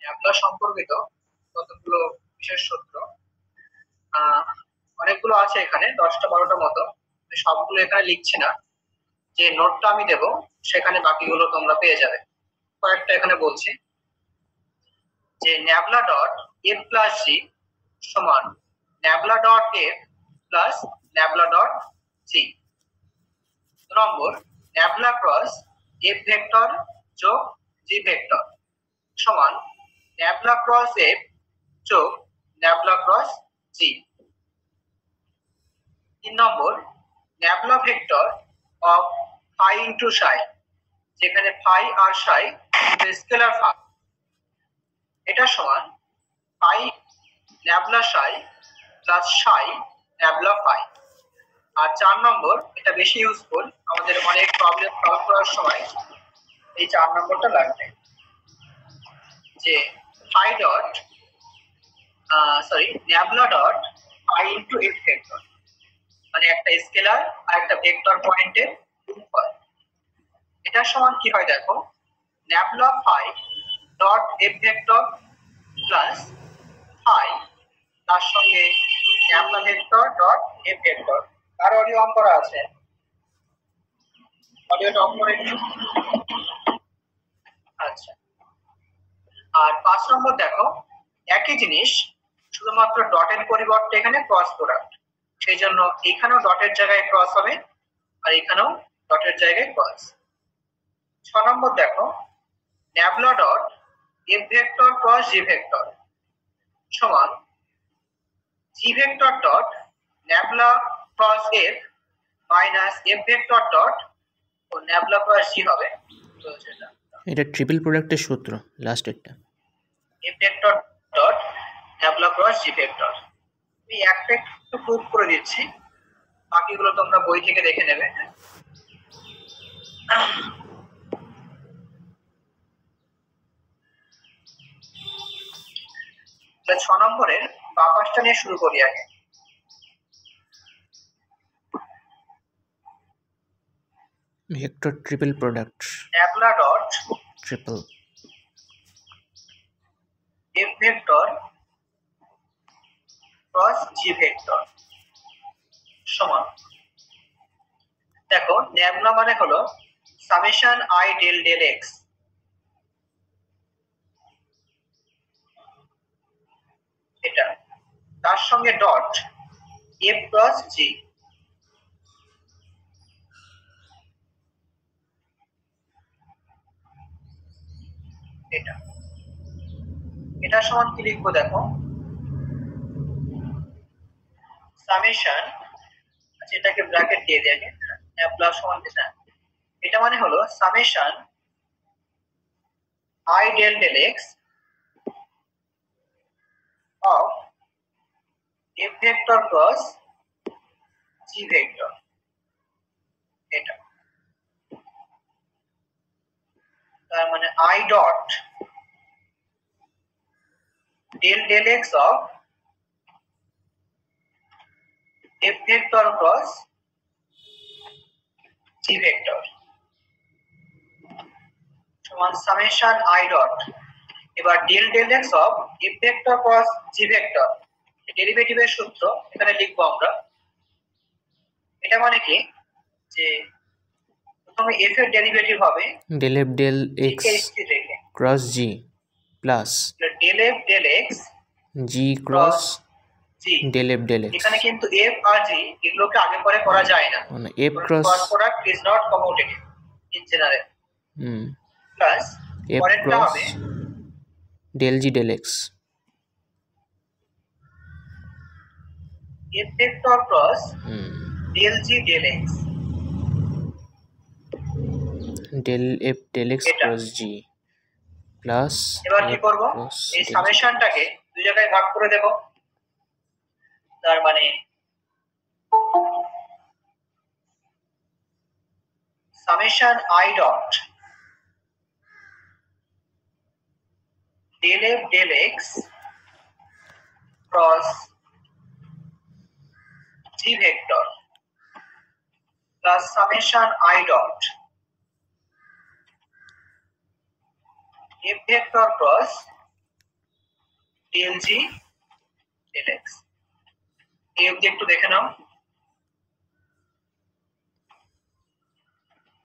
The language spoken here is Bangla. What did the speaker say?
ন্যাবলা সম্পর্কিত কতগুলো বিশেষ সূত্র আহ অনেকগুলো আছে এখানে, 10টা 12টা মতো। আমি সবগুলো এখানে লিখছি না, যে নোটটা আমি দেব সেখানে বাকিগুলো তোমরা পেয়ে যাবে। কয়েকটা এখানে বলছি, যে nabla dot F plus G সমান nabla dot F plus nabla dot G. 2 number, nabla cross F vector যোগ জি ভেক্টর সমান ন্যাবলা ক্রস এফ যোগ nabla cross G. 3 number, nabla vector of phi into psi, যেখানে ফাই আর সাই স্কেলার ফাংশন, এটা সমান phi nabla psi plus psi nabla phi. আর 4 নম্বর, এটা বেশি ইউজফুল, আমাদের অনেক প্রবলেম সলভ করার সময় এই 4 নম্বরটা লাগবে, যে phi dot nabla dot phi into F vector, মানে একটা স্কেলার আর একটা ভেক্টর পয়েন্টের গুণফল। এটা সমান কি হয় দেখো, nabla phi dot F vector plus phi তার সঙ্গে nabla vector dot F vector. তার অডিও অন করা আছে, অডিওটা অন করে নিন। আচ্ছা, আর 5 নম্বর দেখো, একই জিনিস শুধুমাত্র ডটের পরিবর্তে এখানে ক্রস প্রোডাক্ট, সেই জন্য এখানেও ডটের জায়গায় ক্রস হবে আর এখানেও ডটের জায়গায় ক্রস। 6 নম্বর দেখো, nabla dot F vector cross G vector সমান G vector dot nabla cross F minus F vector dot ও ন্যাবলা ক্রস জি হবে। তো এটা ট্রিপল প্রোডাক্টের সূত্র লাস্টেরটা, F vector dot nabla cross G vector. আমি একটা একটু প্রুভ করে দিচ্ছি, বাকিগুলো তোমরা বই থেকে দেখে নেবে। 6 নম্বরের বাপাসটা নিয়ে শুরু করি আগে। Vector triple product nabla dot triple F vector cross G vector সমান, দেখো ন্যাবলা মানে হলো summation I del del X, এটা তার সঙ্গে ডট এফ ক্রস জি, এটা এটা সমান কি লিখবো দেখো, সামেশন, আচ্ছা এটাকে ব্র্যাকেট দিয়ে দেয় ন্যাবলা সমান এটা, এটা মানে হলো summation I del del x of F vector cross G vector, এটা তার মানে i dot del del x of F vector cross G vector সমান সামেশন আই ডট, এবার del del x of F vector cross G vector, ডেরিভেটিভের সূত্র এখানে লিখবো আমরা। এটা মানে কি, যে প্রথমে এফ এর ডেরিভেটিভ হবে del F del x cross G plus del F del X G cross G, del F del X. এখানে কিন্তু এফ আর জি এগুলোকে আগে পরে করা যায় না, মানে F cross product is not commutative in general, plus F পরেরটা ক্রস হবে del G del X, F vector cross del G del X, del F del x cross G plus. এবার কি করব, এই সামেশনটাকে দুই জায়গায় ভাগ করে দেব, তার মানে summation i dot del F del x cross G vector plus summation i dot F vector cross del G del x এই অবধি একটু দেখে নাও।